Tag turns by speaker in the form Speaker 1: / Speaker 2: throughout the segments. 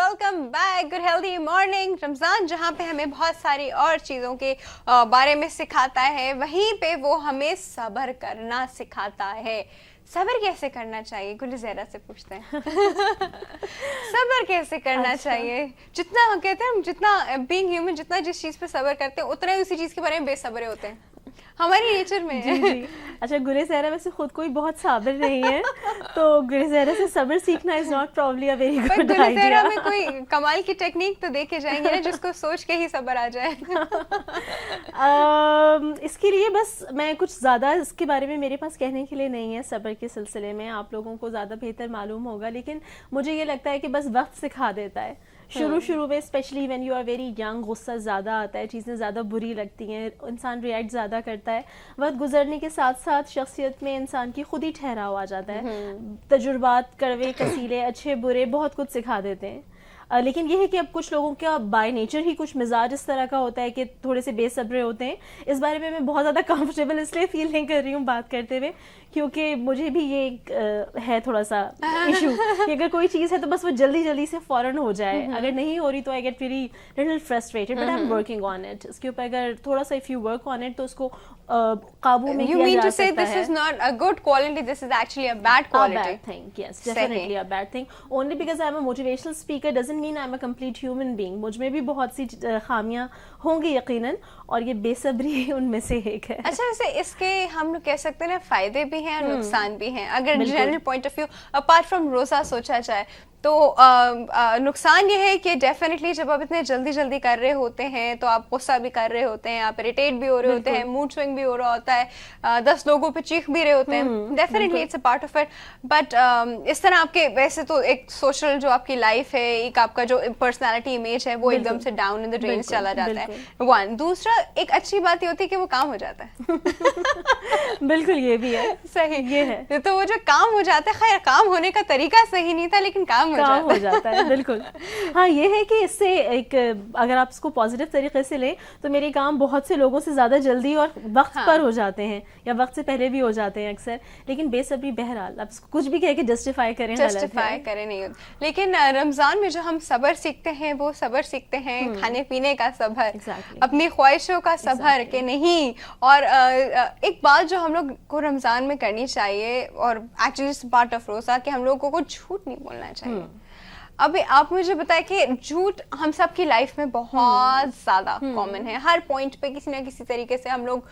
Speaker 1: Welcome back good healthy morning. Ramzan जहाँ पे हमें बहुत सारी और चीज़ों के बारे में सिखाता है, वहीं पे वो हमें सब्र करना सिखाता है। सब्र कैसे करना चाहिए, गुल ज़हरा से पूछते हैं। सब्र कैसे करना चाहिए? जितना कहते हैं हम, जितना बीइंग ह्यूमन, जितना जिस चीज़ पे सब्र करते हैं उतना ही उसी चीज़ के बारे में बेसब्रे होते हैं, हमारी नेचर में है।
Speaker 2: जी। अच्छा, गुल ज़हरा वैसे खुद कोई बहुत साबिर नहीं है, तो गुल ज़हरा से सब्र सीखना is not probably a very good idea.
Speaker 1: गुल ज़हरा में कोई कमाल की टेक्निक तो देखे जाएंगे ना, जिसको सोच के ही सब्र आ जाए।
Speaker 2: इसके लिए बस मैं कुछ ज़्यादा इसके बारे में मेरे पास कहने के लिए नहीं है। सब्र के सिलसिले में आप लोगों को ज़्यादा बेहतर मालूम होगा, लेकिन मुझे ये लगता है कि बस वक्त सिखा देता है। शुरू में specially when you are very young, गुस्सा ज़्यादा आता है, चीज़ें ज़्यादा बुरी लगती हैं, इंसान रिएक्ट ज़्यादा करता है। वक्त गुजरने के साथ साथ शख्सियत में इंसान की खुद ही ठहराव आ जाता है। तजुर्बात, कड़वे कसीले, अच्छे बुरे बहुत कुछ सिखा देते हैं। लेकिन ये है कि अब कुछ लोगों का बाय नेचर ही कुछ मिजाज इस तरह का होता है कि थोड़े से बेसब्रे होते हैं। इस बारे में मैं बहुत ज़्यादा कंफर्टेबल इसलिए फील नहीं कर रही हूँ बात करते हुए, क्योंकि मुझे भी ये है थोड़ा सा इशू कि अगर कोई चीज़ है तो बस वो जल्दी से फ़ौरन हो जाए। अगर नहीं हो रही तो I get very little frustrated, but I am working on it. इसके ऊपर अगर थोड़ा सा if you work on it तो उसको काबू में किया जा सकता है।
Speaker 1: This is not a good quality, this is actually a bad quality.
Speaker 2: A bad thing, yes, definitely a bad thing. Only because I'm a motivational speaker doesn't mean I'm a complete human being. मुझ में भी बहुत सी खामियां होंगी यकीनन, और ये बेसब्री उनमें से एक है।
Speaker 1: अच्छा, वैसे इसके हम लोग कह सकते हैं ना, फायदे भी हैं और नुकसान भी हैं। अगर general point of view apart from रोज़ा सोचा जाए तो नुकसान ये है कि डेफिनेटली जब आप इतने जल्दी कर रहे होते हैं तो आप गुस्सा भी कर रहे होते हैं, आप इरिटेट भी हो रहे होते हैं, मूड स्विंग भी हो रहा होता है, 10 लोगों पे चीख भी रहे होते हैं। Definitely it's a part of it. But इस तरह आपके वैसे तो एक सोशल जो आपकी लाइफ है, एक आपका जो पर्सनालिटी इमेज है, वो एकदम से डाउन इन द ड्रेन चला जाता है। वन दूसरा, एक अच्छी बात ये होती है कि वो काम हो जाता है।
Speaker 2: बिल्कुल, ये भी है,
Speaker 1: सही
Speaker 2: ये है।
Speaker 1: तो वो जो काम हो जाता है, खैर काम होने का तरीका सही नहीं था, लेकिन काम
Speaker 2: हो जाता है। बिल्कुल। हाँ, ये है कि इससे एक अगर आप इसको पॉजिटिव तरीके से लें तो मेरे काम बहुत से लोगों से ज़्यादा जल्दी और वक्त पर हो जाते हैं, या वक्त से पहले भी हो जाते हैं अक्सर। लेकिन बेसब्री बहरहाल आप कुछ भी कह के जस्टिफाई करें
Speaker 1: नहीं होता। लेकिन रमज़ान में जो हम सब्र सीखते हैं, वो सब्र सीखते हैं खाने पीने का सब्र, अपनी ख्वाहिशों का सब्र के नहीं। और एक बात जो हम लोग को रमज़ान में करनी चाहिए, और एक्चुअली पार्ट ऑफ रोज़ा, कि हम लोगों को झूठ नहीं बोलना चाहिए। अभी आप मुझे बताएं कि झूठ हम सब की लाइफ में बहुत ज़्यादा कॉमन है। हर पॉइंट पे किसी ना किसी तरीके से हम लोग,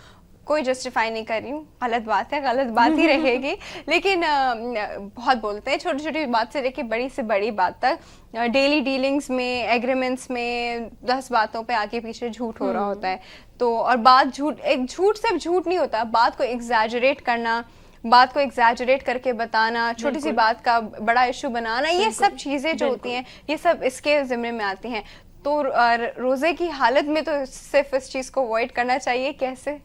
Speaker 1: कोई जस्टिफाई नहीं कर रही हूँ, गलत बात है, गलत बात ही रहेगी, लेकिन बहुत बोलते हैं, छोटी छोटी बात से लेके बड़ी से बड़ी बात तक, डेली डीलिंग्स में, एग्रीमेंट्स में 10 बातों पे आगे पीछे झूठ हो रहा होता है। तो और बात झूठ सिर्फ झूठ नहीं होता, बात को एग्जैजरेट करना, बात को एग्जैजरेट करके बताना, छोटी सी बात का बड़ा इशू बनाना, ये सब चीज़ें जो होती हैं, ये सब इसके ज़िम्मे में आती हैं। तो रोज़े की हालत में तो सिर्फ इस चीज़ को अवॉइड करना चाहिए। कैसे?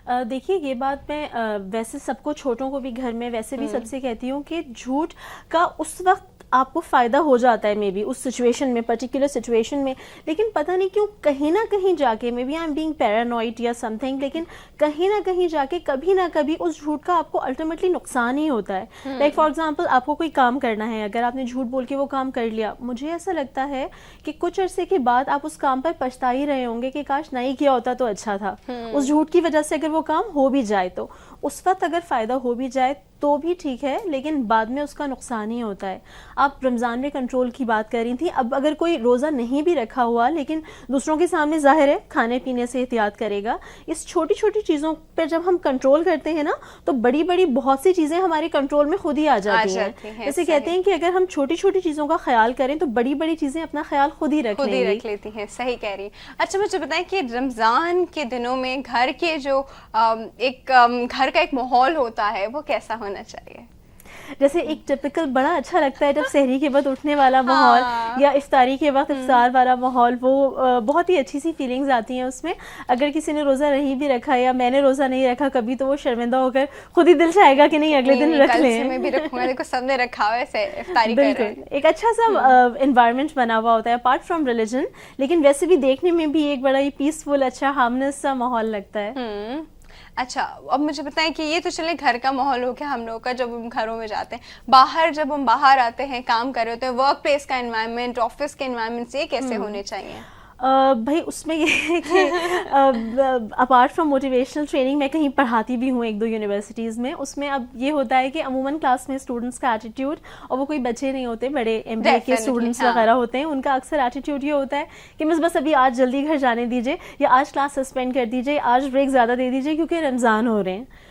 Speaker 2: देखिए, ये बात मैं वैसे सबको, छोटों को भी घर में वैसे भी सबसे कहती हूँ कि झूठ का उस वक्त आपको फ़ायदा हो जाता है, मे बी उस सिचुएशन में, पर्टिकुलर सिचुएशन में, लेकिन पता नहीं क्यों कहीं ना कहीं जाके, maybe I am being paranoid या समथिंग, लेकिन कहीं ना कहीं जाके कभी ना कभी उस झूठ का आपको अल्टीमेटली नुकसान ही होता है। लाइक फॉर एग्जांपल, आपको कोई काम करना है, अगर आपने झूठ बोल के वो काम कर लिया, मुझे ऐसा लगता है कि कुछ अरसे के बाद आप उस काम पर पछता ही रहे होंगे कि काश नहीं किया होता तो अच्छा था। उस झूठ की वजह से अगर वो काम हो भी जाए, तो उस वक्त अगर फ़ायदा हो भी जाए तो भी ठीक है, लेकिन बाद में उसका नुकसान ही होता है। आप रमज़ान में कंट्रोल की बात कर रही थी। अब अगर कोई रोज़ा नहीं भी रखा हुआ, लेकिन दूसरों के सामने ज़ाहिर है खाने पीने से एहतियात करेगा, इस छोटी छोटी चीज़ों पर जब हम कंट्रोल करते हैं ना, तो बड़ी बड़ी बहुत सी चीज़ें हमारे कंट्रोल में खुद ही आ जाती हैं। जैसे कहते हैं कि अगर हम छोटी छोटी चीज़ों का ख्याल करें तो बड़ी बड़ी चीज़ें अपना ख्याल खुद ही रख
Speaker 1: लेती हैं। सही कह रही। अच्छा, मुझे बताएं कि रमज़ान के दिनों में घर के जो घर का एक माहौल होता है, वो कैसा होना चाहिए?
Speaker 2: जैसे एक टिपिकल बड़ा अच्छा लगता है जब सहरी के बाद उठने वाला माहौल, या इफ्तारी के वक्त इफ्तार वाला माहौल, वो बहुत ही अच्छी सी फीलिंग्स आती हैं उसमें। अगर किसी ने रोज़ा नहीं भी रखा है, या मैंने रोज़ा नहीं रखा कभी, तो वो शर्मिंदा होकर खुद ही दिल चाहेगा कि नहीं अगले दिन रख लें।
Speaker 1: मैं भी रखूंगा, देखो सबने रखा हुआ है, इफ्तारी कर रहे हैं।
Speaker 2: एक अच्छा सा एनवायरनमेंट बना हुआ होता है अपार्ट फ्रॉम रिलीजन, लेकिन वैसे भी देखने में भी एक बड़ा ही पीसफुल, अच्छा हार्मनेस सा माहौल लगता है।
Speaker 1: اچھا اب مجھے بتائیں کہ یہ تو چلے گھر کا ماحول ہو گیا ہم لوگوں کا جب ہم گھروں میں جاتے ہیں, باہر جب ہم باہر آتے ہیں کام کر رہے ہوتے ہیں, ورک پلیس کا انوائرمنٹ, آفس کے انوائرمنٹ یہ کیسے ہونے چاہیے؟
Speaker 2: بھائی اس میں یہ ہے کہ اپارٹ فرام موٹیویشنل ٹریننگ میں کہیں پڑھاتی بھی ہوں 1-2 یونیورسٹیز میں. اس میں اب یہ ہوتا ہے کہ عموماً کلاس میں اسٹوڈنٹس کا ایٹیٹیوڈ, اور وہ کوئی بچے نہیں ہوتے, بڑے ایم بی اے کے اسٹوڈنٹس وغیرہ ہوتے ہیں, ان کا اکثر ایٹیٹیوڈ یہ ہوتا ہے کہ بس ابھی آج جلدی گھر جانے دیجیے, یا آج کلاس سسپینڈ کر دیجیے, آج بریک زیادہ دے دیجیے کیونکہ رمضان ہو رہے ہیں.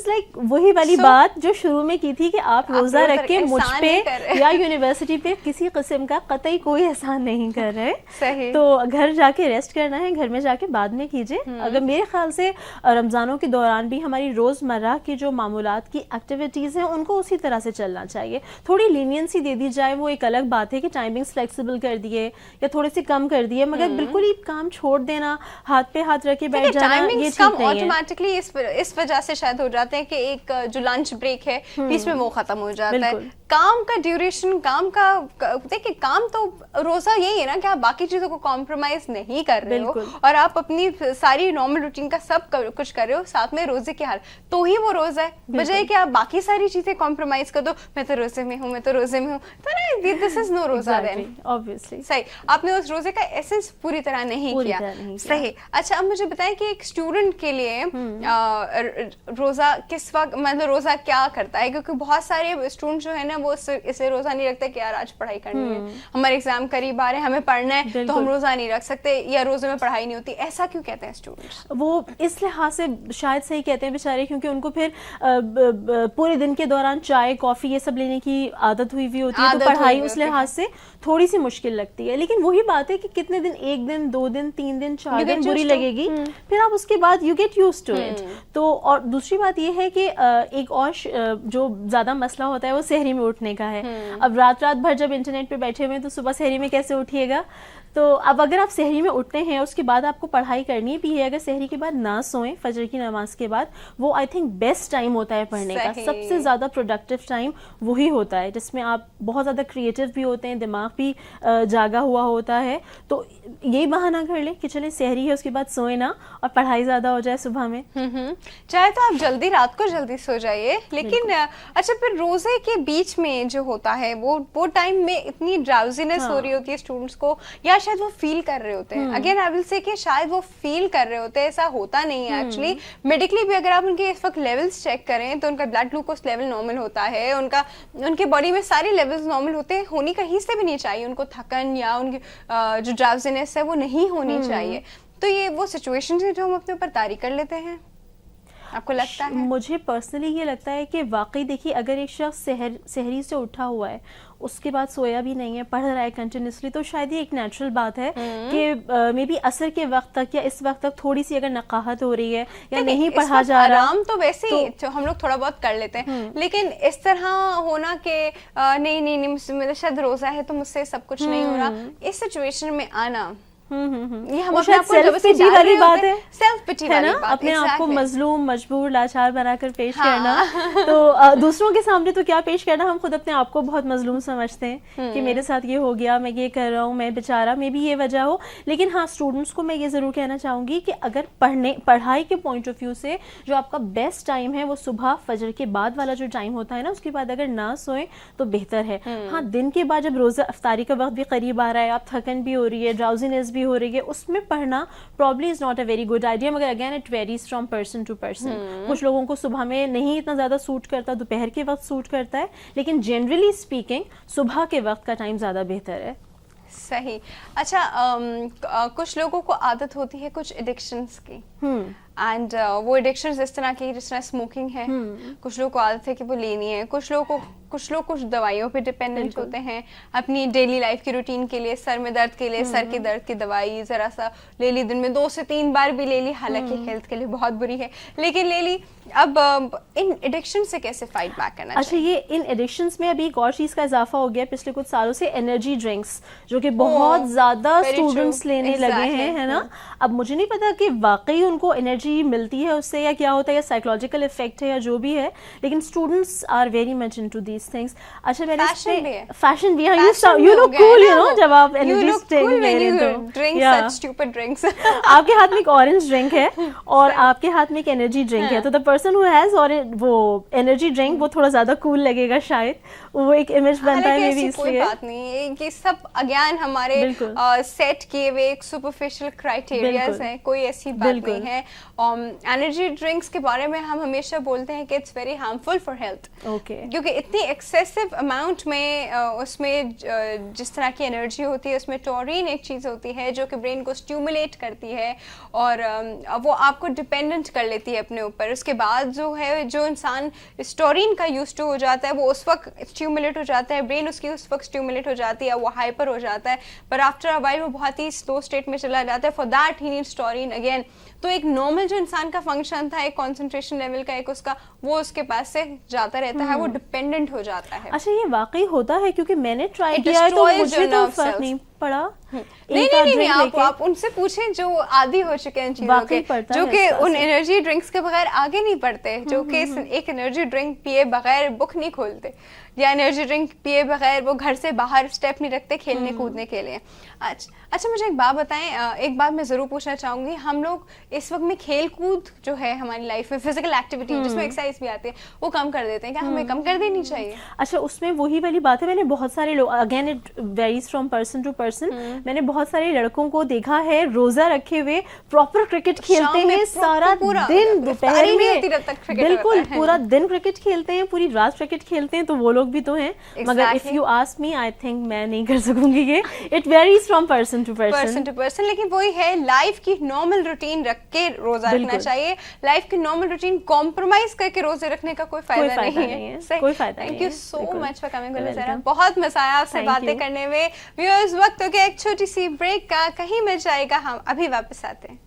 Speaker 2: لائک وہی والی بات جو شروع میں کی تھی کہ آپ روزہ رکھ کے مجھ پہ یا یونیورسٹی پہ کسی قسم کا قطعی کوئی احسان نہیں کر رہے, تو گھر جا کے ریسٹ کرنا ہے, گھر میں جا کے بعد میں کیجیے. اگر میرے خیال سے رمضانوں کے دوران بھی ہماری روزمرہ کی جو معمولات کی ایکٹیویٹیز ہیں ان کو اسی طرح سے چلنا چاہیے. تھوڑی لینینسی دے دی جائے, وہ ایک الگ بات ہے کہ ٹائمنگس فلیکسیبل کر دیے یا تھوڑے سے کم کر دیے, مگر بالکل ہی کام چھوڑ دینا, ہاتھ پہ ہاتھ رکھ کے بیٹھ جانا, یہ ٹھیک نہیں ہے.
Speaker 1: آٹومیٹکلی اس وجہ سے شاید ہو جاتے ہیں کہ ایک جو لنچ بریک ہے بیچ میں وہ ختم ہو جاتا ہے. کام کا ڈیوریشن, کام کا دیکھیں, کام تو روزہ یہی ہے نا کہ آپ باقی چیزوں کو کمپرومائز نہیں کر رہے ہو اور آپ اپنی ساری نارمل روٹین کا سب کچھ کر رہے ہو, ساتھ میں روزے کے حال, تو ہی وہ روزہ ہے. بجائے کہ آپ باقی ساری چیزیں کمپرومائز کر دو, میں تو روزے میں ہوں, میں تو روزے میں ہوں, تو دس از نو روزہ دین.
Speaker 2: obviously
Speaker 1: صحیح, آپ نے اس روزے کا ایسنس پوری طرح نہیں کیا. صحیح. اچھا اب مجھے بتائیں کہ ایک اسٹوڈنٹ کے لیے روزہ کس وقت, مطلب روزہ کیا کرتا ہے, کیونکہ بہت سارے اسٹوڈنٹ جو ہے نا وہ اسے روزہ نہیں رکھتے کہ یار آج پڑھائی کرنی ہے, ہمارے ایگزام قریب آ رہے ہیں, ہمیں پڑھنا ہے, تو ہم روزہ نہیں رکھ سکتے, یا روزے میں پڑھائی نہیں ہوتی. ایسا کیوں کہتے ہیں اسٹوڈنٹس؟
Speaker 2: وہ اس لحاظ سے شاید صحیح کہتے ہیں بیچارے, کیونکہ ان کو پھر پورے دن کے دوران چائے کافی یہ سب لینے کی عادت ہوئی ہوتی ہے, تو پڑھائی اس لحاظ سے تھوڑی سی مشکل لگتی ہے. لیکن وہی بات ہے کہ کتنے دن, 1 دن 2 دن 3 دن 4 دن بری لگے گی, پھر آپ اس کے بعد you get used to it. تو اور دوسری بات یہ ہے کہ ایک اور جو زیادہ مسئلہ ہوتا ہے وہ سحری میں اٹھنے کا ہے. اب رات بھر جب انٹرنیٹ پہ بیٹھے ہوئے ہیں تو صبح سحری میں کیسے اٹھیے گا؟ تو اب اگر آپ سحری میں اٹھتے ہیں اس کے بعد آپ کو پڑھائی کرنی بھی ہے, اگر سحری کے بعد نہ سوئیں فجر کی نماز کے بعد, وہ آئی تھنک بیسٹ ٹائم ہوتا ہے پڑھنے کا. سب سے زیادہ پروڈکٹیو ٹائم وہی ہوتا ہے جس میں آپ بہت زیادہ کریٹو بھی ہوتے ہیں, دماغ بھی جاگا ہوا ہوتا ہے. تو یہی بہانہ کر لیں کہ چلیں سحری ہے اس کے بعد سوئیں نہ, اور پڑھائی زیادہ ہو جائے صبح میں.
Speaker 1: چاہے تو آپ جلدی رات کو جلدی سو جائیے, لیکن اچھا پھر روزے کے بیچ میں جو ہوتا ہے وہ ٹائم میں اتنی ڈراؤزینس ہو رہی ہوتی ہے اسٹوڈنٹس کو, یا شاید وہ فیل کر رہے ہوتے ہیں. اگین آئی ول سے کہ شاید وہ فیل کر رہے ہوتے ہیں, ایسا ہوتا نہیں ہے ایکچولی. میڈیکلی بھی اگر آپ ان کے اس وقت لیولز چیک کریں تو ان کا بلڈ گلوکوز لیول نارمل ہوتا ہے, ان کے باڈی میں سارے لیولز نارمل ہوتے ہیں, ہونی کہیں سے بھی نہیں چاہیے. ان کو تھکن یا ان کی جو ڈراؤزینس ہے وہ نہیں ہونی چاہیے. تو یہ وہ سچویشن ہے جو ہم اپنے اوپر طاری کر لیتے ہیں, آپ کو لگتا ہے؟
Speaker 2: مجھے پرسنلی یہ لگتا ہے کہ واقعی دیکھیے, اگر ایک شخص سحری سے اٹھا ہوا ہے, اس کے بعد سویا بھی نہیں ہے, پڑھ رہا ہے کنٹینیوسلی, تو شاید یہ ایک نیچرل بات ہے کہ مے بی عصر کے وقت تک یا اس وقت تک تھوڑی سی اگر نقاہت ہو رہی ہے یا نہیں پڑھا جا رہا.
Speaker 1: آرام تو ویسے ہی ہم لوگ تھوڑا بہت کر لیتے ہیں, لیکن اس طرح ہونا کہ نہیں میرا شاید روزہ ہے تو مجھ سے سب کچھ نہیں ہو رہا, اس سچویشن میں آنا, یہ ہم
Speaker 2: اپنے آپ کو مظلوم, مجبور, لاچار بنا کر پیش کرنا. تو دوسروں کے سامنے تو کیا پیش کرنا, ہم خود اپنے آپ کو بہت مظلوم سمجھتے ہیں کہ میرے ساتھ یہ ہو گیا, میں یہ کر رہا ہوں, میں بیچارہ, میں بھی یہ وجہ ہو. لیکن ہاں اسٹوڈنٹس کو میں یہ ضرور کہنا چاہوں گی کہ اگر پڑھائی کے پوائنٹ آف ویو سے جو آپ کا بیسٹ ٹائم ہے وہ صبح فجر کے بعد والا جو ٹائم ہوتا ہے نا, اس کے بعد اگر نہ سوئیں تو بہتر ہے. ہاں دن کے بعد جب روزہ افطاری کا وقت بھی قریب آ رہا ہے, آپ تھکن بھی ہو رہی ہے, ڈراؤزینس بھی ہو رہی ہے, اس میں پڑھنا probably is not a very good idea, مگر again it varies from person to person. کچھ لوگوں کو صبح میں نہیں اتنا زیادہ سوٹ کرتا, دوپہر کے وقت سوٹ کرتا ہے, لیکن جنرلی اسپیکنگ صبح کے وقت کا ٹائم زیادہ بہتر ہے.
Speaker 1: صحیح. اچھا کچھ لوگوں کو عادت ہوتی ہے کچھ ایڈکشنز کی, اینڈ وہ ایڈکشنز اس طرح کی جس طرح اسموکنگ ہے, کچھ لوگوں کو عادت ہے کہ وہ لینی ہے, کچھ لوگ کچھ دوائیوں پہ ڈپینڈنٹ ہوتے ہیں اپنی ڈیلی لائف کی روٹین کے لیے. سر میں درد کے لیے سر کے درد کی دوائی ذرا سا لے لی, دن میں 2 سے 3 بار بھی لے لی, حالانکہ ہیلتھ کے لیے بہت بری ہے, لیکن لے لی. اب ان ایڈکشن سے کیسے فائٹ بیک کرنا
Speaker 2: چاہیے؟ اچھا یہ ان ایڈکشنز میں ابھی ایک اور چیز کا اضافہ ہو گیا پچھلے کچھ سالوں سے, انرجی ڈرنکس, جو کہ بہت زیادہ اسٹوڈنٹس لینے لگے ہیں, ہے نا. اب مجھے نہیں پتا کہ واقعی ان کو انرجی ملتی ہے اس سے یا کیا ہوتا ہے, یا سائیکولوجیکل افیکٹ ہے یا جو بھی ہے, لیکن students are very much into these these things. अच्छा मैंने
Speaker 1: Fashion भी है.
Speaker 2: Fashion भी है.
Speaker 1: Fashion
Speaker 2: You
Speaker 1: भी
Speaker 2: look
Speaker 1: हो गया
Speaker 2: cool,
Speaker 1: है
Speaker 2: you
Speaker 1: ना
Speaker 2: know,
Speaker 1: वो.
Speaker 2: जब आप
Speaker 1: You
Speaker 2: energy
Speaker 1: look
Speaker 2: drink
Speaker 1: cool
Speaker 2: ले
Speaker 1: when
Speaker 2: रहे
Speaker 1: you
Speaker 2: हैं तो.
Speaker 1: drink
Speaker 2: Yeah.
Speaker 1: such stupid drinks.
Speaker 2: आपके हाथ में एक ऑरेंज ड्रिंक है और आपके हाथ में एक एनर्जी ड्रिंक है, तो द पर्सन हु हैज और वो एनर्जी ड्रिंक वो थोड़ा ज्यादा कूल लगेगा शायद, वो एक इमेज बनता है मे बी.
Speaker 1: कोई
Speaker 2: इसलिए
Speaker 1: बात नहीं है, ये सब अगेन हमारे सेट किए हुए एक सुपरफिशियल क्राइटेरियाज हैं, कोई ऐसी बात नहीं है. एनर्जी ड्रिंक्स के बारे में हम हमेशा बोलते हैं कि it's very harmful for health, क्योंकि इतनी एक्सेसिव अमाउंट में उसमें जिस तरह की एनर्जी होती है उसमें टोरिन एक चीज़ होती है जो कि ब्रेन को स्टिमुलेट करती है और वो आपको डिपेंडेंट कर लेती है अपने ऊपर. उसके बाद जो इंसान इस टोरिन का यूज टू हो जाता है वो उस वक्त स्टिमुलेट हो जाता है, ब्रेन उसकी उस वक्त स्टिमुलेट हो जाती है, वो हाइपर हो जाता है, पर आफ्टर अ वाइल वो बहुत ही स्लो स्टेट में चला जाता है. For that he needs Turin again. तो एक नॉर्मल जो इंसान का फंक्शन था, एक कंसंट्रेशन लेवल का एक उसका, वो उसके पास से जाता रहता है, वो डिपेंडेंट हो जाता है.
Speaker 2: अच्छा ये वाकई होता है? क्योंकि मैंने ट्राई किया है तो मुझे तो फर्क नहीं पड़ा.
Speaker 1: नहीं आप उनसे पूछें जो आदी हो चुके हैं चीजों के, जो कि उन एनर्जी ड्रिंक्स के बगैर आगे नहीं बढ़ते, जो कि एक एनर्जी ड्रिंक पिए बगैर बुक नहीं खोलते, या एनर्जी ड्रिंक पिए बगैर वो घर से बाहर स्टेप नहीं रखते खेलने कूदने के लिए. अच्छा मुझे एक बात बताएं, एक बात मैं ज़रूर पूछना चाहूँगी. हम लोग इस वक्त में खेल कूद जो है हमारी लाइफ में, फिजिकल एक्टिविटी जिसमें एक्सरसाइज भी आती है, वो कम कर देते हैं. क्या हमें कम कर देनी चाहिए?
Speaker 2: अच्छा उसमें वही वाली बात है, मैंने बहुत सारे लोग, again it varies from person to person, मैंने बहुत सारे लड़कों को देखा है रोजा रखे हुए प्रॉपर क्रिकेट खेलते हैं सारा दिन, दोपहर में बिल्कुल पूरा दिन क्रिकेट खेलते हैं, पूरी रात क्रिकेट खेलते हैं. तो वो लोग भी तो हैं, मगर if you ask me I think मैं नहीं कर सकूंगी ये. It varies from person to person.
Speaker 1: लेकिन वही है, लाइफ की नॉर्मल रूटीन रख के रोजा रखना चाहिए. लाइफ की नॉर्मल रूटीन कॉम्प्रोमाइज करके रोजे रखने का कोई फायदा नहीं है.
Speaker 2: कोई फायदा नहीं.
Speaker 1: Thank you so much for coming Gulzara, बहुत मजा आया आपसे बातें करने में. व्यूअर्स वक्त हो गया एक छोटी सी ब्रेक का, कहीं मिल जाएगा, हम अभी वापस आते हैं.